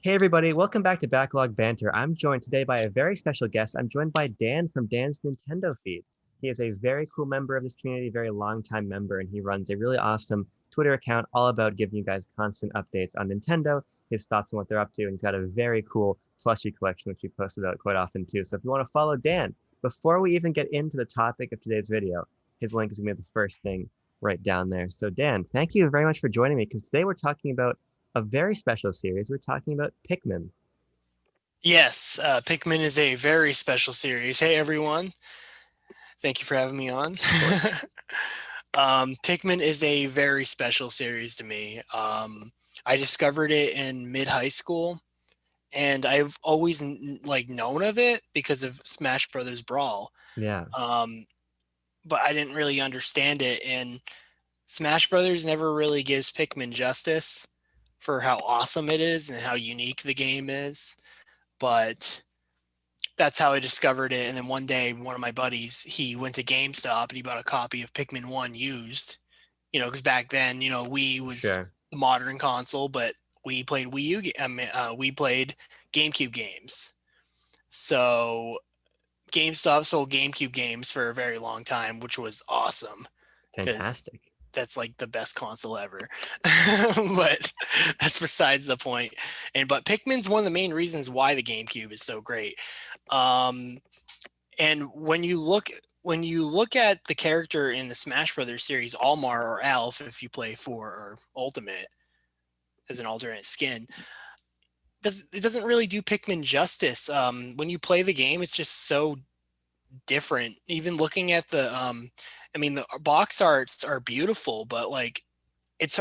Hey everybody, welcome back to Backlog Banter. I'm joined today by a very special guest. I'm joined by Dan from Dan's Nintendo feed. He is a very cool member of this community, very long-time member, and he runs a really awesome Twitter account all about giving you guys constant updates on Nintendo, his thoughts on what they're up to, and he's got a very cool plushie collection, which he posts about quite often too. So if you want to follow Dan, before we even get into the topic of today's video, his link is going to be the first thing right down there. So Dan, thank you very much for joining me, because today we're talking about a very special series. We're talking about Pikmin. Yes, Pikmin is a very special series. Hey everyone, thank you for having me on. Of course. Pikmin is a very special series to me. I discovered it in mid high school, and I've always known of it because of Smash Brothers Brawl. Yeah. Um, but I didn't really understand it, and Smash Brothers never really gives Pikmin justice for how awesome it is and how unique the game is. But that's how I discovered it. And then one day, one of my buddies, he went to GameStop and he bought a copy of Pikmin 1 used. Because back then, Wii was Sure. the modern console, but we played Wii U. We played GameCube games. So GameStop sold GameCube games for a very long time, which was awesome because Fantastic. that's like the best console ever. But that's besides the point. But Pikmin's one of the main reasons why the GameCube is so great. Um, and when you look at the character in the Smash Brothers series, Almar or Alf, if you play 4 or Ultimate as an alternate skin, it doesn't really do Pikmin justice. When you play the game, it's just so different. Even looking at the box arts are beautiful, but like it's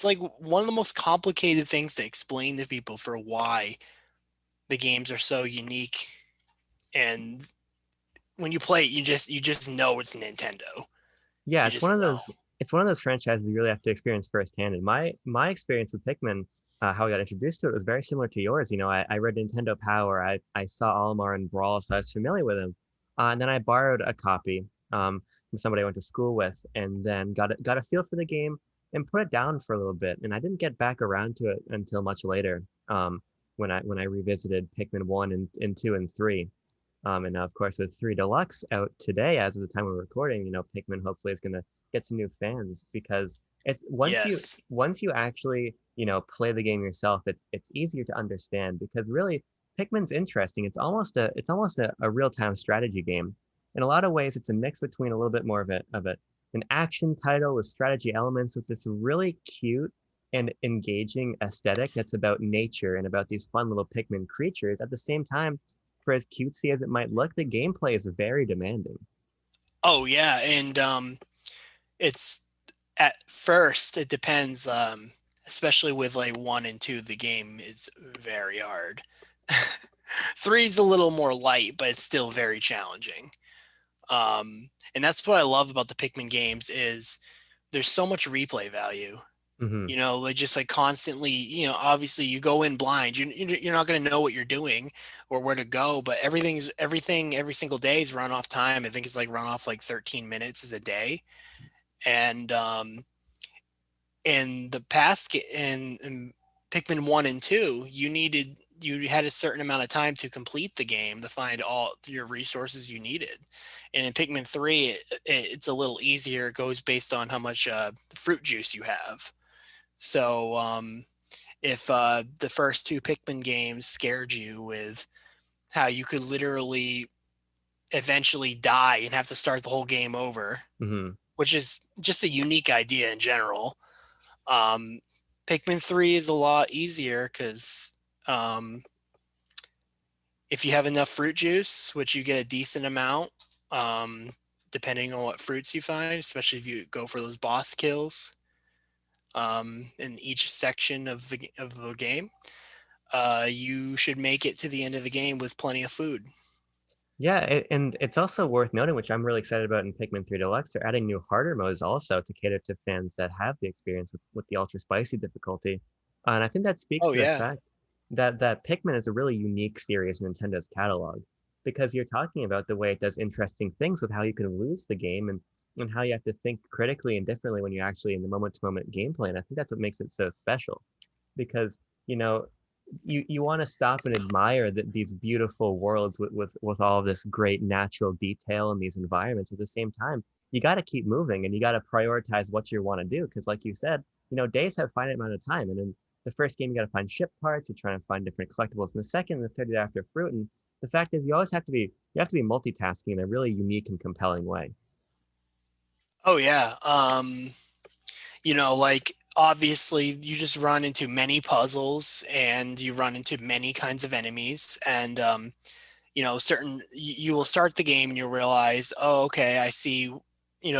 like one of the most complicated things to explain to people for why the games are so unique. And when you play it, you just know it's Nintendo. Yeah, You just know. it's one of those franchises you really have to experience firsthand. And my experience with Pikmin, how I got introduced to it was very similar to yours. I read Nintendo Power, I saw Olimar and Brawl, so I was familiar with him. And then I borrowed a copy from somebody I went to school with, and then got a feel for the game and put it down for a little bit. And I didn't get back around to it until much later, when I revisited Pikmin 1 and 2 and 3. And now, of course, with 3 Deluxe out today, as of the time we're recording, Pikmin hopefully is going to get some new fans, because it's Yes. once you actually, play the game yourself, it's easier to understand, because really Pikmin's interesting. It's almost a real-time strategy game. In a lot of ways, it's a mix between a little bit more of an action title with strategy elements, with this really cute and engaging aesthetic that's about nature and about these fun little Pikmin creatures. At the same time, for as cutesy as it might look, the gameplay is very demanding. Oh yeah, and it's at first it depends. Especially with like 1 and 2, the game is very hard. Three's a little more light, but it's still very challenging. And that's what I love about the Pikmin games is there's so much replay value. Hmm. Like just like constantly, obviously you go in blind. You're not going to know what you're doing or where to go, but everything every single day is run off time. I think it's like run off like 13 minutes is a day. And in the past in Pikmin 1 and 2, you had a certain amount of time to complete the game to find all your resources you needed. And in Pikmin 3, it's a little easier. It goes based on how much fruit juice you have. So if the first 2 Pikmin games scared you with how you could literally eventually die and have to start the whole game over, Hmm. which is just a unique idea in general, um, Pikmin 3 is a lot easier because um, if you have enough fruit juice, which you get a decent amount, um, depending on what fruits you find, especially if you go for those boss kills in each section of the game, you should make it to the end of the game with plenty of food. Yeah, and it's also worth noting, which I'm really excited about in Pikmin 3 Deluxe, they're adding new harder modes also to cater to fans that have the experience with the ultra spicy difficulty. And I think that speaks Oh to the yeah. fact that Pikmin is a really unique series in Nintendo's catalog, because you're talking about the way it does interesting things with how you can lose the game, and how you have to think critically and differently when you're actually in the moment-to-moment gameplay. And I think that's what makes it so special, because, you know, you want to stop and admire these beautiful worlds with all this great natural detail in these environments. At the same time, you got to keep moving and you got to prioritize what you want to do because, like you said, days have finite amount of time. And in the first game, you got to find ship parts. You're trying to find different collectibles. In the second, and the third, you're after fruit. And the fact is, you have to be multitasking in a really unique and compelling way. Oh yeah. Like obviously you just run into many puzzles and you run into many kinds of enemies and certain you will start the game and you'll realize, oh, okay, I see,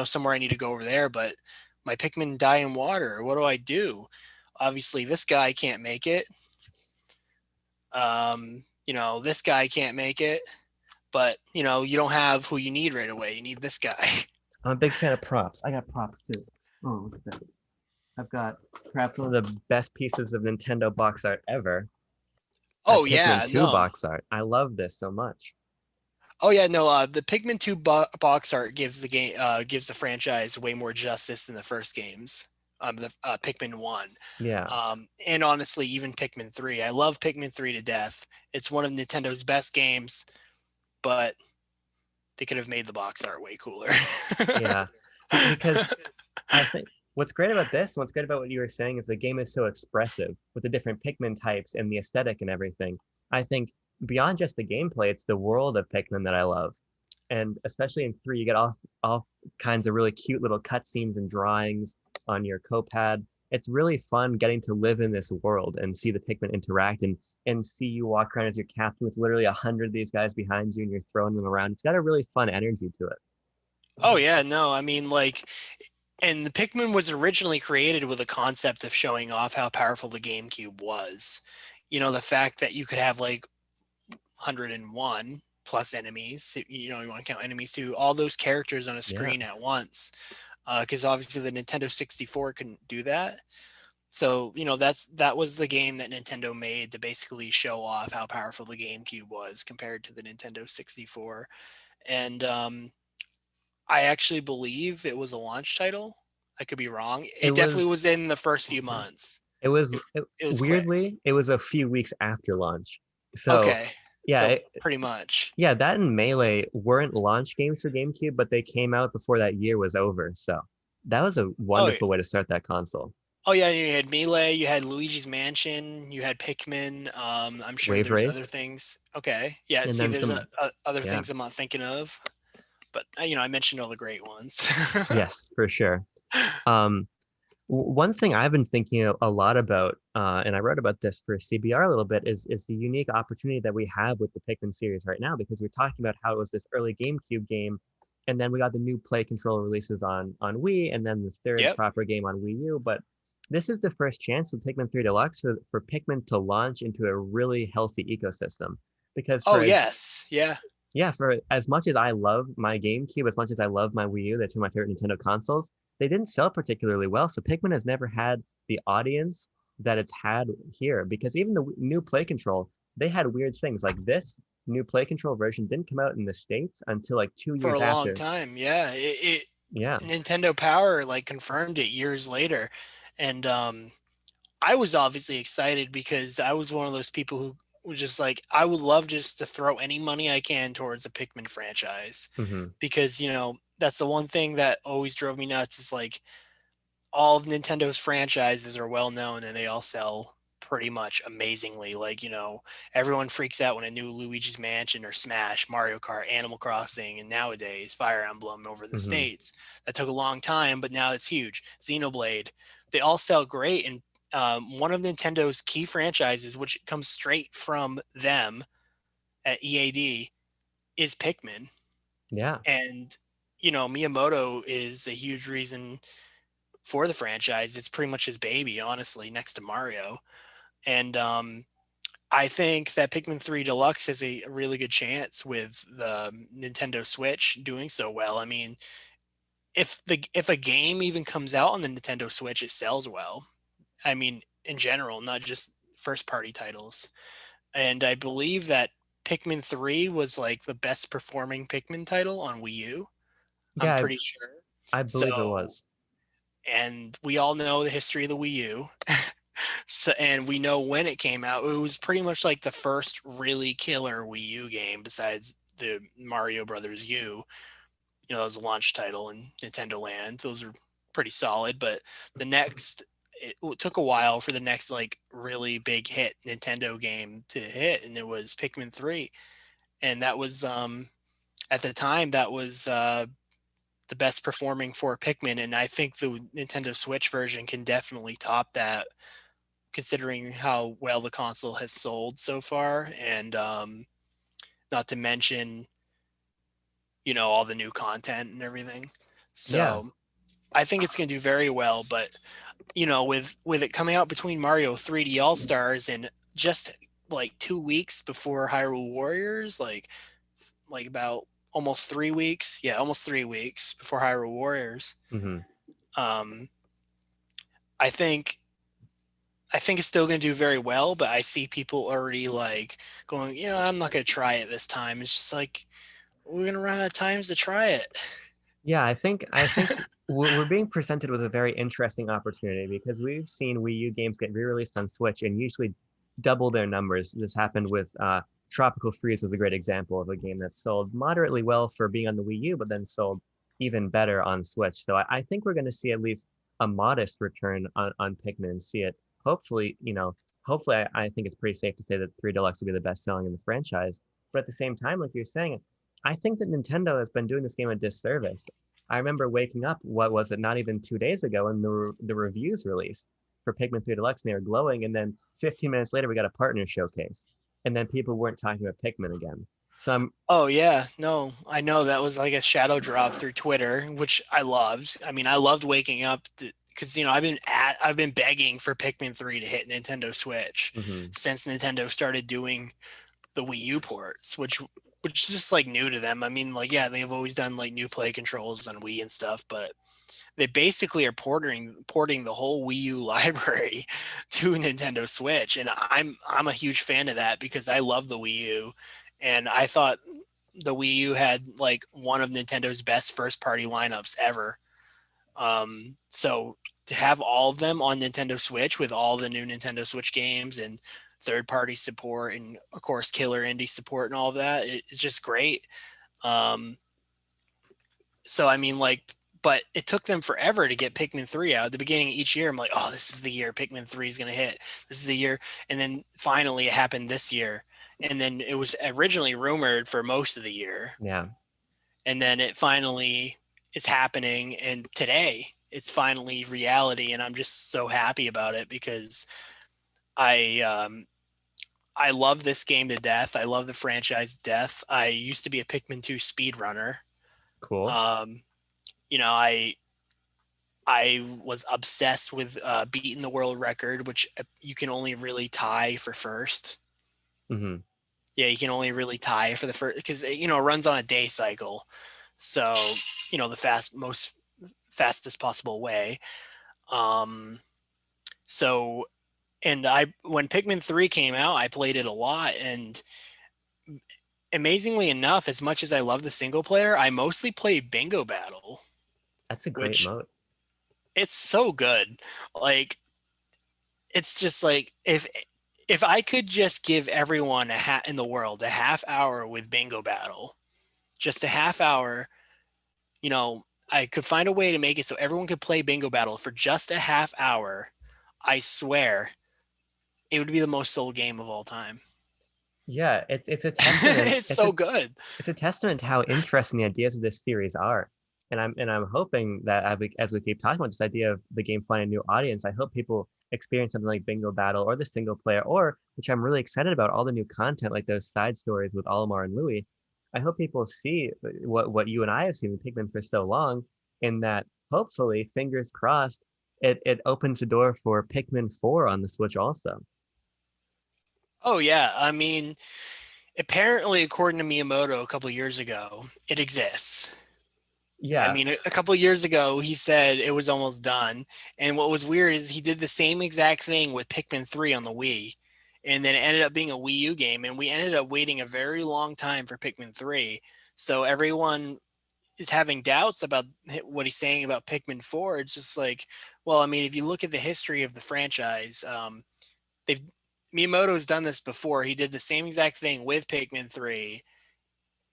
somewhere I need to go over there, but my Pikmin die in water. What do I do? Obviously, this guy can't make it. This guy can't make it, but you don't have who you need right away. You need this guy. I'm a big fan of props. I got props too. Oh, look at that. I've got perhaps one of the best pieces of Nintendo box art ever. That Oh Pikmin yeah, 2 no. box art. I love this so much. Oh yeah, no. The Pikmin 2 box art gives the franchise way more justice than the first games. The Pikmin 1. Yeah. And honestly, even Pikmin 3. I love Pikmin 3 to death. It's one of Nintendo's best games, but they could have made the box art way cooler. Yeah. Because I think what's great about this, what's great about what you were saying is the game is so expressive with the different Pikmin types and the aesthetic and everything. I think beyond just the gameplay, it's the world of Pikmin that I love. And especially in 3, you get all kinds of really cute little cutscenes and drawings on your copad. It's really fun getting to live in this world and see the Pikmin interact and see you walk around as your captain with literally 100 of these guys behind you and you're throwing them around. It's got a really fun energy to it. Oh yeah, no. I mean, like, and the Pikmin was originally created with a concept of showing off how powerful the GameCube was. The fact that you could have like 101 plus enemies. You want to count enemies too. All those characters on a Yeah. screen at once, because obviously the Nintendo 64 couldn't do that. So that was the game that Nintendo made to basically show off how powerful the GameCube was compared to the Nintendo 64. And I actually believe it was a launch title. I could be wrong. It It definitely was was in the first few months. It was quick. weirdly, it was a few weeks after launch. So, Okay, yeah, so pretty much. yeah, that and Melee weren't launch games for GameCube, but they came out before that year was over. So, that was a Oh, wonderful way to start that console. oh yeah, you had Melee, you had Luigi's Mansion, you had Pikmin. I'm sure Wave there's other Race, things. Okay, yeah. and See, then there's some, other yeah, things I'm not thinking of, but I mentioned all the great ones. yes, for sure. Um, One thing I've been thinking a lot about, and I wrote about this for CBR a little bit, is the unique opportunity that we have with the Pikmin series right now, because we're talking about how it was this early GameCube game, and then we got the new Play Control releases on Wii, and then the third Yep. proper game on Wii U. But this is the first chance with Pikmin 3 Deluxe for Pikmin to launch into a really healthy ecosystem. Because Oh yes, yeah. for as much as I love my GameCube, as much as I love my Wii U, they're two of my favorite Nintendo consoles, they didn't sell particularly well. So Pikmin has never had the audience that it's had here because even the new Play Control, they had weird things like this new Play Control version didn't come out in the States until like two For years a long after. time, yeah. It Yeah. Nintendo Power like confirmed it years later, and I was obviously excited because I was one of those people who was just like, I would love just to throw any money I can towards the Pikmin franchise Hmm. because, that's the one thing that always drove me nuts is like all of Nintendo's franchises are well known and they all sell pretty much amazingly. Like, everyone freaks out when a new Luigi's Mansion or Smash, Mario Kart, Animal Crossing, and nowadays Fire Emblem over in the Hmm. States. That took a long time, but now it's huge. Xenoblade, they all sell great. And one of Nintendo's key franchises, which comes straight from them at EAD, is Pikmin. Yeah. And, Miyamoto is a huge reason for the franchise. It's pretty much his baby, honestly, next to Mario. And I think that Pikmin 3 Deluxe has a really good chance with the Nintendo Switch doing so well. I mean, if a game even comes out on the Nintendo Switch, it sells well. I mean, in general, not just first party titles. And I believe that Pikmin 3 was like the best performing Pikmin title on Wii U. I'm Yeah, pretty sure. I believe it So, was. and we all know the history of the Wii U. So, and we know when it came out. It was pretty much like the first really killer Wii U game besides the Mario Brothers U. That was a launch title in Nintendo Land. Those are pretty solid, but the next it took a while for the next like really big hit Nintendo game to hit, and it was Pikmin 3. And that was at the time that was the best performing for Pikmin, and I think the Nintendo Switch version can definitely top that, considering how well the console has sold so far, and not to mention all the new content and everything. Yeah. So I think it's going to do very well. But with it coming out between Mario 3D All Stars and just like 2 weeks before Hyrule Warriors, like about almost 3 weeks, yeah, almost 3 weeks before Hyrule Warriors. Hmm. Um, I think it's still going to do very well, but I see people already like going, I'm not going to try it this time. It's just like we're going to run out of times to try it. Yeah, I think we're being presented with a very interesting opportunity because we've seen Wii U games get re-released on Switch and usually double their numbers. This happened with Tropical Freeze was a great example of a game that sold moderately well for being on the Wii U, but then sold even better on Switch. So I think we're going to see at least a modest return on Pikmin and see it. Hopefully, hopefully I think it's pretty safe to say that 3 Deluxe will be the best selling in the franchise. But at the same time, like you're saying, I think that Nintendo has been doing this game a disservice. I remember waking up, what was it, not even 2 days ago, and the reviews released for Pikmin 3 Deluxe, and they were glowing. And then 15 minutes later, we got a partner showcase, and then people weren't talking about Pikmin again. So Oh yeah, no, I know that was like a shadow drop through Twitter, which I loved. I mean, I loved waking up because I've been begging for Pikmin 3 to hit Nintendo Switch mhm. since Nintendo started doing the Wii U ports, which is just like new to them. I mean, like yeah, they've always done like new play controls on Wii and stuff, but they basically are porting the whole Wii U library to Nintendo Switch, and I'm a huge fan of that because I love the Wii U, and I thought the Wii U had like one of Nintendo's best first party lineups ever. So to have all of them on Nintendo Switch with all the new Nintendo Switch games and third party support and of course killer indie support and all of that, it's just great. Um, so I mean, like, but it took them forever to get Pikmin 3 out. At the beginning of each year, I'm like, oh, this is the year Pikmin 3 is going to hit. This is the year. And then finally it happened this year. And then it was originally rumored for most of the year. Yeah. And then it finally is happening. And today it's finally reality. And I'm just so happy about it because I, um, I love this game to death. I love the franchise to death. I used to be a Pikmin 2 speedrunner. Cool. Um, I was obsessed with beating the world record, which you can only really tie for first. Hmm. Yeah, you can only really tie for the first because it runs on a day cycle. So the most fastest possible way. Um, so and I when Pikmin 3 came out, I played it a lot, and amazingly enough, as much as I love the single player, I mostly play Bingo Battle, That's a great which mode. it's so good. Like it's just like if I could just give everyone in the world a half hour with Bingo Battle, just a half hour, I could find a way to make it so everyone could play Bingo Battle for just a half hour. I swear, it would be the most sold game of all time. Yeah, it's a testament. It's so good. It's a testament to how interesting the ideas of this series are. And I'm hoping that as we keep talking about this idea of the game finding a new audience, I hope people experience something like Bingo Battle or the single player, or which I'm really excited about, all the new content like those side stories with Olimar and Louis. I hope people see what you and I have seen with Pikmin for so long, in that hopefully, fingers crossed, it opens the door for Pikmin 4 on the Switch also. Oh yeah, I mean, apparently, according to Miyamoto a couple years ago, it exists. I Yeah, mean, a couple years ago, he said it was almost done. And what was weird is he did the same exact thing with Pikmin 3 on the Wii. And then it ended up being a Wii U game. And we ended up waiting a very long time for Pikmin 3. So everyone is having doubts about what he's saying about Pikmin 4, it's just like, well, I mean, if you look at the history of the franchise, they've Miyamoto's done this before. He did the same exact thing with Pikmin 3,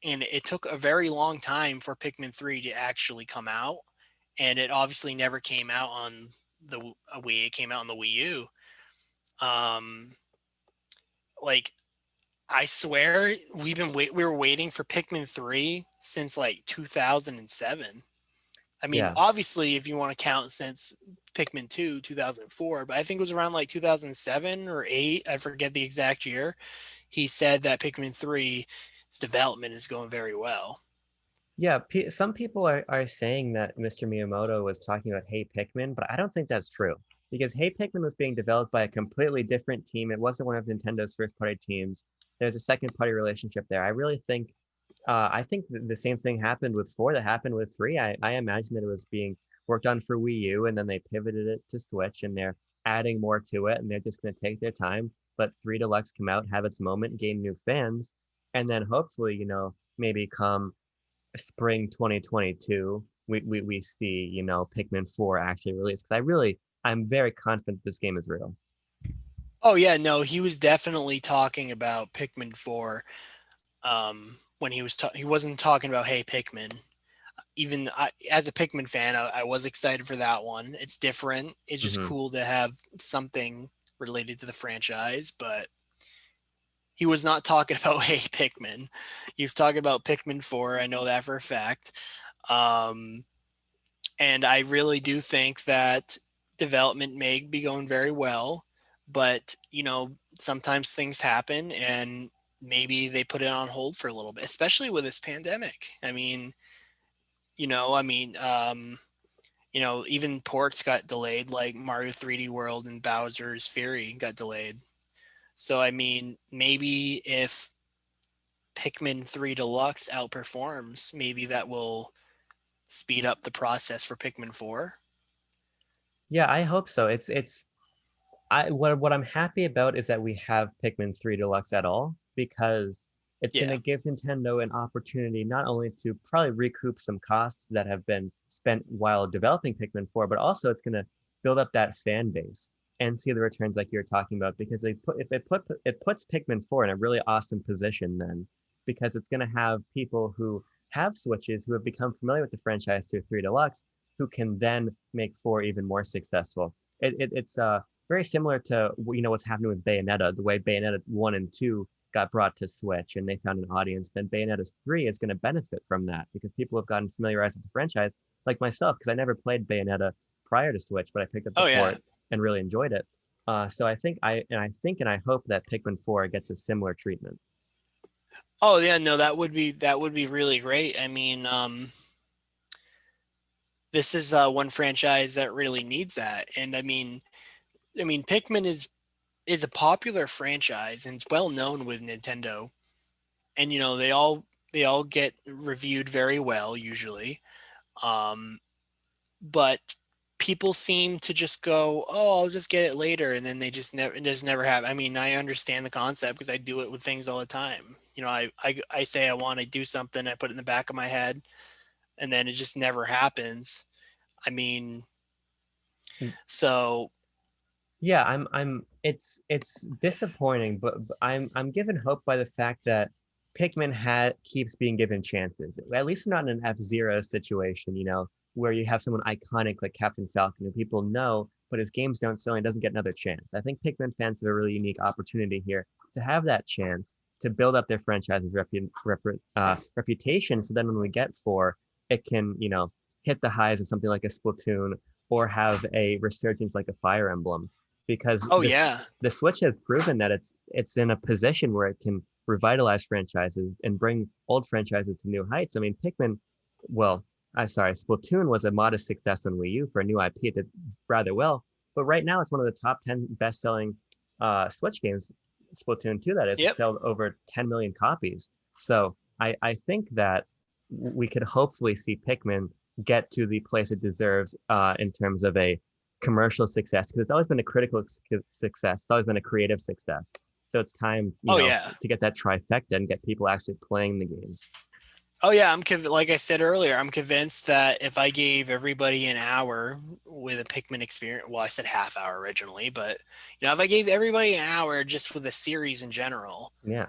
and it took a very long time for Pikmin 3 to actually come out, and it obviously never came out on the Wii. It came out on the Wii U. Um, like I swear we were waiting for Pikmin 3 since like 2007. I mean, Yeah. obviously, if you want to count since Pikmin 2, 2004, but I think it was around like 2007 or 8. I forget the exact year. He said that Pikmin 3's development is going very well. Yeah, some people are saying that Mr. Miyamoto was talking about Hey Pikmin, but I don't think that's true because Hey Pikmin was being developed by a completely different team. It wasn't one of Nintendo's first party teams. There's a second party relationship there. I really think, I think the same thing happened with 4 that happened with 3. I imagine that it was being worked on for Wii U and then they pivoted it to Switch and they're adding more to it and they're just going to take their time, let 3 Deluxe come out, have its moment, gain new fans, and then hopefully, maybe come spring 2022 we see Pikmin 4 actually released because I'm very confident this game is real. Oh yeah, no, he was definitely talking about Pikmin 4. When he wasn't talking about Hey Pikmin. Even as a Pikmin fan, I was excited for that one. It's different. It's just Hmm. cool to have something related to the franchise, but he was not talking about Hey Pikmin. He was talking about Pikmin 4. I know that for a fact. Um, and I really do think that development may be going very well, but sometimes things happen and maybe they put it on hold for a little bit, especially with this pandemic. I mean, you know, I mean, um, even ports got delayed, like Mario 3D World and Bowser's Fury got delayed. So, I mean, maybe if Pikmin 3 Deluxe outperforms, maybe that will speed up the process for Pikmin 4. Yeah, I hope so. It's I what I'm happy about is that we have Pikmin 3 Deluxe at all because it's going to Yeah. give Nintendo an opportunity not only to probably recoup some costs that have been spent while developing Pikmin 4, but also it's going to build up that fan base and see the returns like you're talking about because it puts Pikmin 4 in a really awesome position then because it's going to have people who have Switches who have become familiar with the franchise through 3 Deluxe who can then make 4 even more successful. It's very similar to what's happening with Bayonetta, the way Bayonetta 1 and 2 got brought to Switch and they found an audience. Then Bayonetta 3 is going to benefit from that because people have gotten familiarized with the franchise, like myself, because I never played Bayonetta prior to Switch, but I picked up the Oh yeah. port and really enjoyed it. So I I hope that Pikmin 4 gets a similar treatment. Oh yeah. No, that would be really great. I mean, this is one franchise that really needs that, and I mean, Pikmin is a popular franchise and it's well known with Nintendo, and they all get reviewed very well usually. Um, but people seem to just go, "Oh, I'll just get it later," and then it just never have. I mean, I understand the concept because I do it with things all the time. I say I want to do something, I put it in the back of my head, and then it just never happens. I mean, so Yeah, it's disappointing, but I'm given hope by the fact that Pikmin had keeps being given chances. At least we're not in an F-Zero situation, where you have someone iconic like Captain Falcon who people know, but his games don't sell and doesn't get another chance. I think Pikmin fans have a really unique opportunity here to have that chance to build up their franchise's reputation. So then when we get 4, it can, hit the highs of something like a Splatoon or have a resurgence like a Fire Emblem because oh this yeah. the Switch has proven that it's in a position where it can revitalize franchises and bring old franchises to new heights. I mean, well, I sorry, Splatoon was a modest success on Wii U for a new IP. It did rather well, but right now it's one of the top 10 best-selling Switch games. Splatoon 2, that is, it Yep. sold over 10 million copies. So I think that we could hopefully see Pikmin get to the place it deserves in terms of a commercial success because it's always been a critical success. It's always been a creative success. So it's time, Oh yeah. to get that trifecta and get people actually playing the games. Oh yeah, like I said earlier, I'm convinced that if I gave everybody an hour with a Pikmin experience, well, I said half hour originally, but if I gave everybody an hour just with a series in general, Yeah.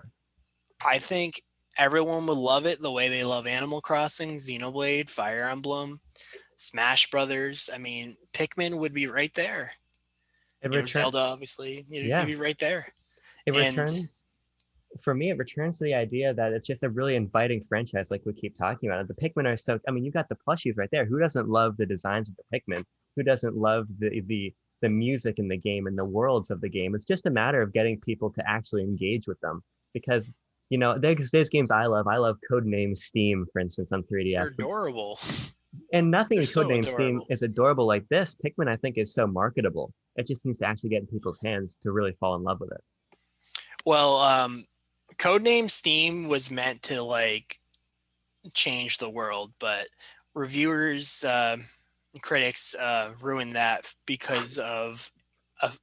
I think everyone would love it the way they love Animal Crossing, Xenoblade, Fire Emblem, Smash Brothers. I mean, Pikmin would be right there. It return Zelda, obviously, it'd yeah, be right there. it And returns for me, it returns to the idea that it's just a really inviting franchise, like we keep talking about. The Pikmin are so, I mean, you got the plushies right there. Who doesn't love the designs of the Pikmin? Who doesn't love the music in the game and the worlds of the game? It's just a matter of getting people to actually engage with them. Because, there's games I love. I love Codename Steam, for instance, on they're 3DS. adorable. And nothing They're in so Codename Steam adorable. is adorable like this. Pikmin, I think, is so marketable. It just needs to actually get in people's hands to really fall in love with it. Well, Codename Steam was meant to like change the world, but reviewers, critics ruined that because of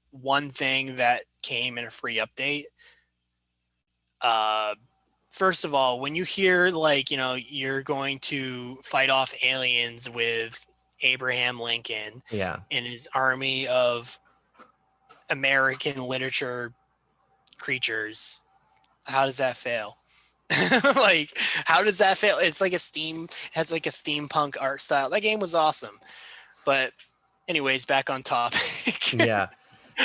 one thing that came in a free update. Uh, First of all, when you hear like you're going to fight off aliens with Abraham Lincoln Yeah. and his army of American literature creatures, how does that fail? Like, how does that fail? It's like has like a steampunk art style. That game was awesome. But anyways, back on topic. Yeah.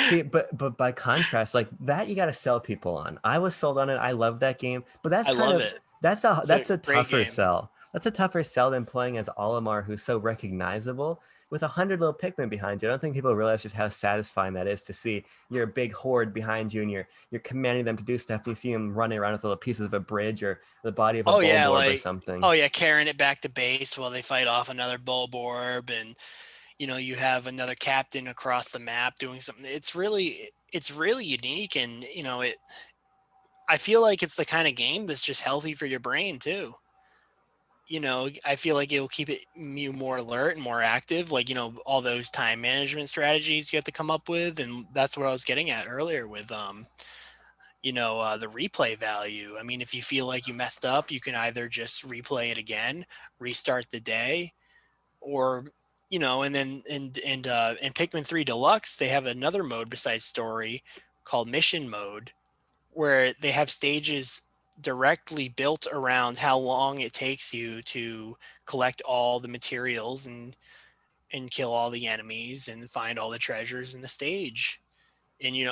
See, but by contrast, like that you got to sell people on. I was sold on it. I love that game, but I love it. It's a that's a great tougher game. sell. That's a tougher sell than playing as Olimar, who's so recognizable with 100 little Pikmin behind you. I don't think people realize just how satisfying that is to see your big horde behind you, and you're commanding them to do stuff, and you see them running around with little pieces of a bridge or the body of a Oh yeah, Bulborb or like something. oh yeah, carrying it back to base while they fight off another Bulborb, and you have another captain across the map doing something. It's really unique, and it. I feel like it's the kind of game that's just healthy for your brain too. I feel like it will keep you more alert and more active. Like all those time management strategies you have to come up with, and that's what I was getting at earlier with the replay value. I mean, if you feel like you messed up, you can either just replay it again, restart the day, or and then in Pikmin 3 Deluxe, they have another mode besides story called mission mode, where they have stages directly built around how long it takes you to collect all the materials and kill all the enemies and find all the treasures in the stage. And you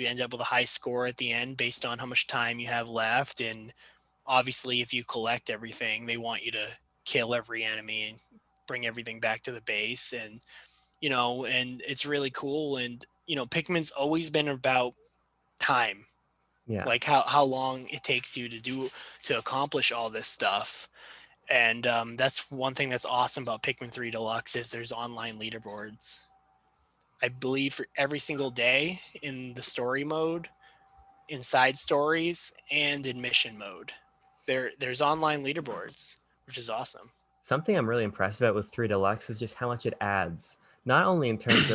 end up with a high score at the end based on how much time you have left. And obviously, if you collect everything, they want you to kill every enemy and bring everything back to the base. And it's really cool. And Pikmin's always been about time, Yeah. like how long it takes you to accomplish all this stuff. And that's one thing that's awesome about Pikmin 3 Deluxe is there's online leaderboards. I believe for every single day in the story mode, in side stories, and in mission mode. There's online leaderboards, which is awesome. Something I'm really impressed about with 3 Deluxe is just how much it adds, not only in terms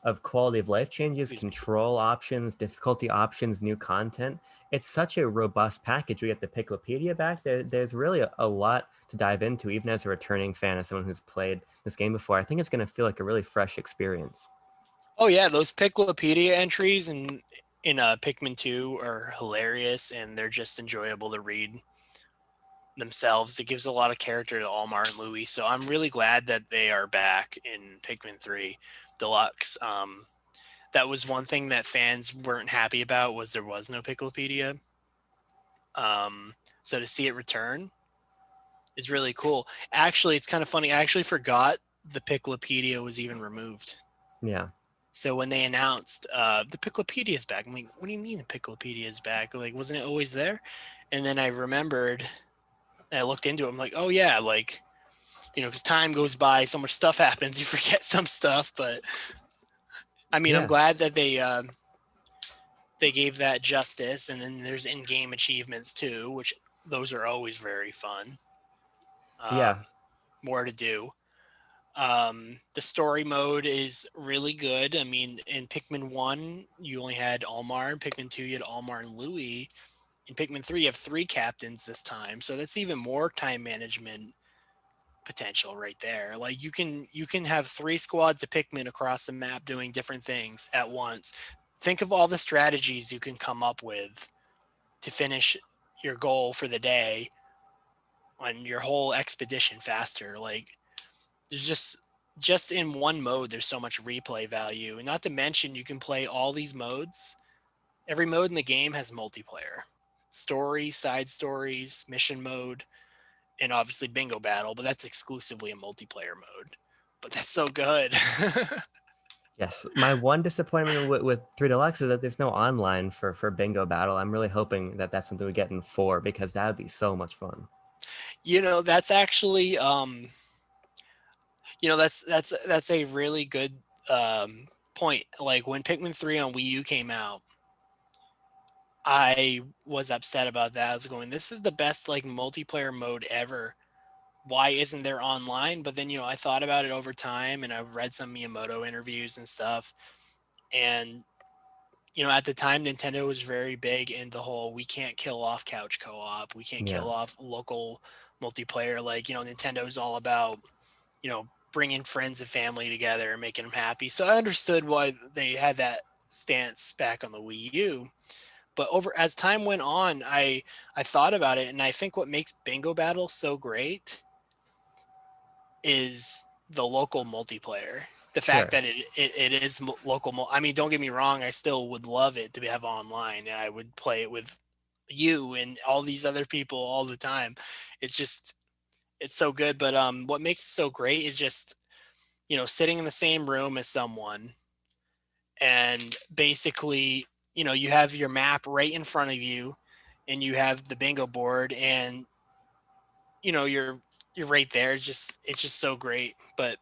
of quality of life changes, Excuse me. control options, difficulty options, new content. It's such a robust package. We get the Piclopedia back. There's really a lot to dive into, even as a returning fan, as someone who's played this game before. I think it's going to feel like a really fresh experience. Oh yeah, those Piclopedia entries in Pikmin 2 are hilarious, and they're just enjoyable to read themselves. It gives a lot of character to Almar and Louis, so I'm really glad that they are back in Pikmin 3 Deluxe. That was one thing that fans weren't happy about, was there was no Piclopedia. So to see it return is really cool. Actually, it's kind of funny. I actually forgot the Piclopedia was even removed. Yeah. So when they announced the Piclopedia is back, I'm like, what do you mean the Piclopedia is back? Like, wasn't it always there? And then I remembered, and I looked into it. I'm like, oh yeah, like because time goes by, so much stuff happens, you forget some stuff. But I mean, I'm Yeah. glad that they gave that justice. And then there's in-game achievements too, which those are always very fun. Yeah. More to do. The story mode is really good. I mean, in Pikmin 1, you only had Almar. In Pikmin 2, you had Almar and Louis. In Pikmin 3, you have 3 captains this time, so that's even more time management potential right there. Like you can have 3 squads of Pikmin across the map doing different things at once. Think of all the strategies you can come up with to finish your goal for the day on your whole expedition faster. Like there's just in one mode there's so much replay value. And not to mention you can play all these modes. Every mode in the game has multiplayer. Story, side stories, mission mode, and obviously bingo battle, but that's exclusively a multiplayer mode. But that's so good. Yes, my one disappointment with 3 Deluxe is that there's no online for Bingo Battle. I'm really hoping that that's something we get in 4 because that would be so much fun. That's actually that's a really good point. Like when Pikmin 3 on Wii U came out, I was upset about that. I was going, this is the best like multiplayer mode ever. Why isn't there online? But then, I thought about it over time and I've read some Miyamoto interviews and stuff. And, at the time, Nintendo was very big in the whole, we can't kill off couch co-op. We can't Yeah. kill off local multiplayer. Like, Nintendo's all about, bringing friends and family together and making them happy. So I understood why they had that stance back on the Wii U. But over as time went on, I thought about it, and I think what makes Bingo Battle so great is the local multiplayer. The fact Sure. that it is local. I mean, don't get me wrong. I still would love it to have online, and I would play it with you and all these other people all the time. It's so good. But what makes it so great is just sitting in the same room as someone, and basically you have your map right in front of you, and you have the bingo board, and you're right there. It's just so great. But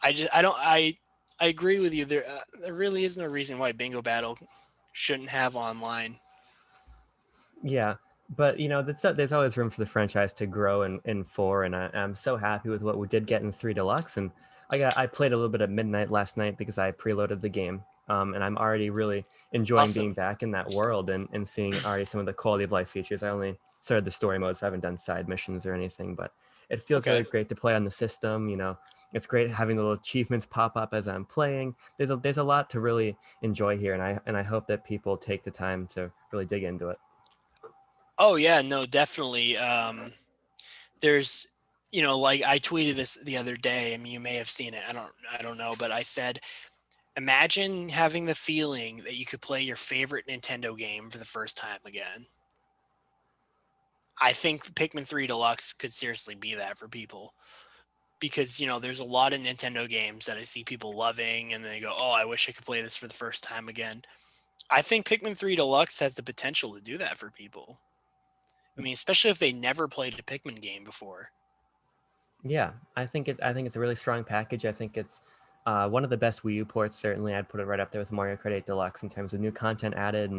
I agree with you. There really is no reason why Bingo Battle shouldn't have online. Yeah, but there's always room for the franchise to grow in 4, and I'm so happy with what we did get in 3 Deluxe. And I played a little bit at midnight last night because I preloaded the game, and I'm already really enjoying being Awesome. back in that world and seeing already some of the quality of life features. I only started the story mode, so I haven't done side missions or anything, but it feels Okay. really great to play on the system. It's great having the little achievements pop up as I'm playing. There's a lot to really enjoy here, and I hope that people take the time to really dig into it. Oh yeah, no, definitely. There's, like I tweeted this the other day. I mean, you may have seen it. I don't know, but I said, imagine having the feeling that you could play your favorite Nintendo game for the first time again. I think Pikmin 3 Deluxe could seriously be that for people because, there's a lot of Nintendo games that I see people loving and they go, "Oh, I wish I could play this for the first time again." I think Pikmin 3 Deluxe has the potential to do that for people. I mean, especially if they never played a Pikmin game before. Yeah, I think it's a really strong package. I think it's one of the best Wii U ports. Certainly, I'd put it right up there with Mario Kart 8 Deluxe in terms of new content added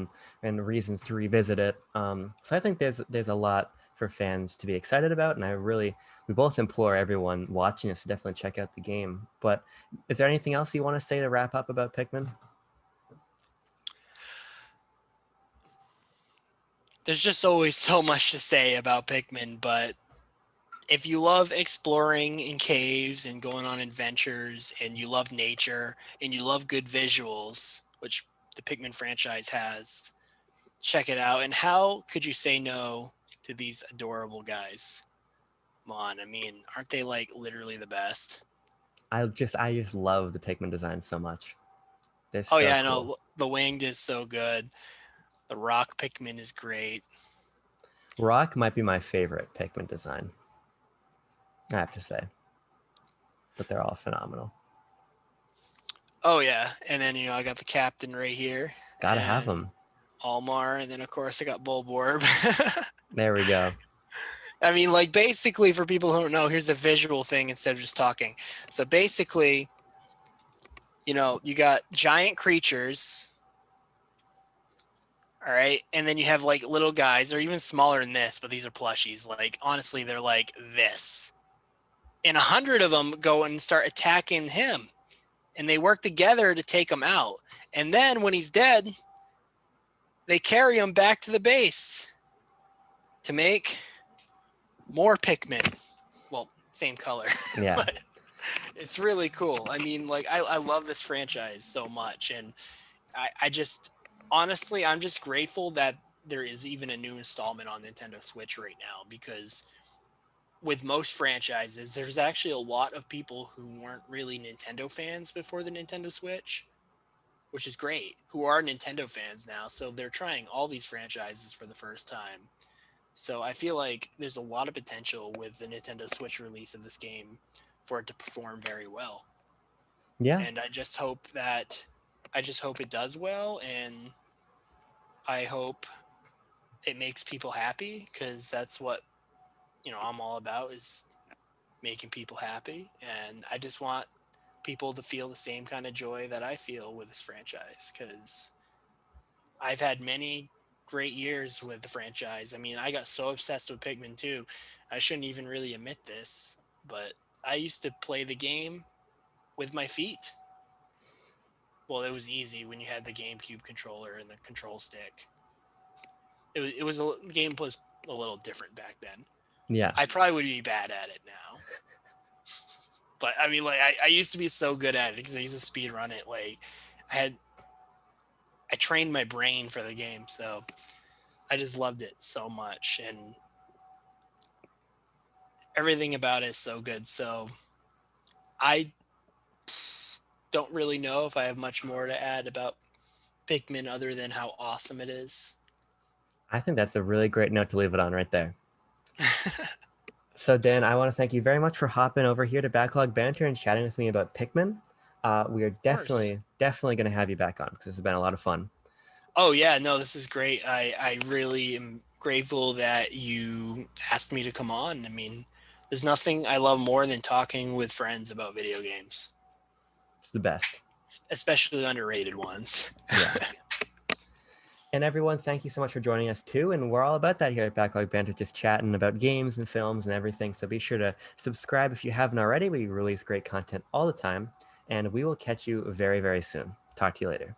and reasons to revisit it. So I think there's a lot for fans to be excited about, and we both implore everyone watching us to definitely check out the game. But is there anything else you want to say to wrap up about Pikmin? There's just always so much to say about Pikmin, but if you love exploring in caves and going on adventures and you love nature and you love good visuals, which the Pikmin franchise has, check it out. And how could you say no to these adorable guys? Come on, I mean, aren't they like literally the best? I just love the Pikmin design so much. They're Oh so yeah, I cool. know the winged is so good. The rock Pikmin is great. Rock might be my favorite Pikmin design, I have to say, but they're all phenomenal. Oh yeah, and then I got the captain right here, Gotta have and them. Almar, and then of course I got Bulborb. There we go. I mean, like basically for people who don't know, here's a visual thing instead of just talking. So basically, you got giant creatures, all right, and then you have like little guys. They're even smaller than this, but these are plushies. Like honestly, they're like this, and 100 of them go and start attacking him, and they work together to take him out. And then when he's dead, they carry them back to the base to make more Pikmin. Well, same color, Yeah. but it's really cool. I mean, like I love this franchise so much, and I just honestly I'm just grateful that there is even a new installment on Nintendo Switch right now, because with most franchises, there's actually a lot of people who weren't really Nintendo fans before the Nintendo Switch, which is great, who are Nintendo fans now. So they're trying all these franchises for the first time. So I feel like there's a lot of potential with the Nintendo Switch release of this game for it to perform very well. Yeah. And I just hope it does well, and I hope it makes people happy, because that's what, I'm all about, is making people happy. And I just want people to feel the same kind of joy that I feel with this franchise, because I've had many great years with the franchise. I mean, I got so obsessed with Pikmin 2. I shouldn't even really admit this, but I used to play the game with my feet. Well, it was easy when you had the GameCube controller and the control stick. The game was a little different back then. Yeah. I probably would be bad at it now. But I mean, like I used to be so good at it because I used to speed run it. Like I had I trained my brain for the game, so I just loved it so much, and everything about it is so good. So I don't really know if I have much more to add about Pikmin other than how awesome it is. I think that's a really great note to leave it on right there. So, Dan, I want to thank you very much for hopping over here to Backlog Banter and chatting with me about Pikmin. We are Of course. definitely going to have you back on because this has been a lot of fun. Oh yeah, no, this is great. I really am grateful that you asked me to come on. I mean, there's nothing I love more than talking with friends about video games, It's the best. especially underrated ones. Yeah. And everyone, thank you so much for joining us too. And we're all about that here at Backlog Banter, just chatting about games and films and everything. So be sure to subscribe if you haven't already. We release great content all the time. And we will catch you very, very soon. Talk to you later.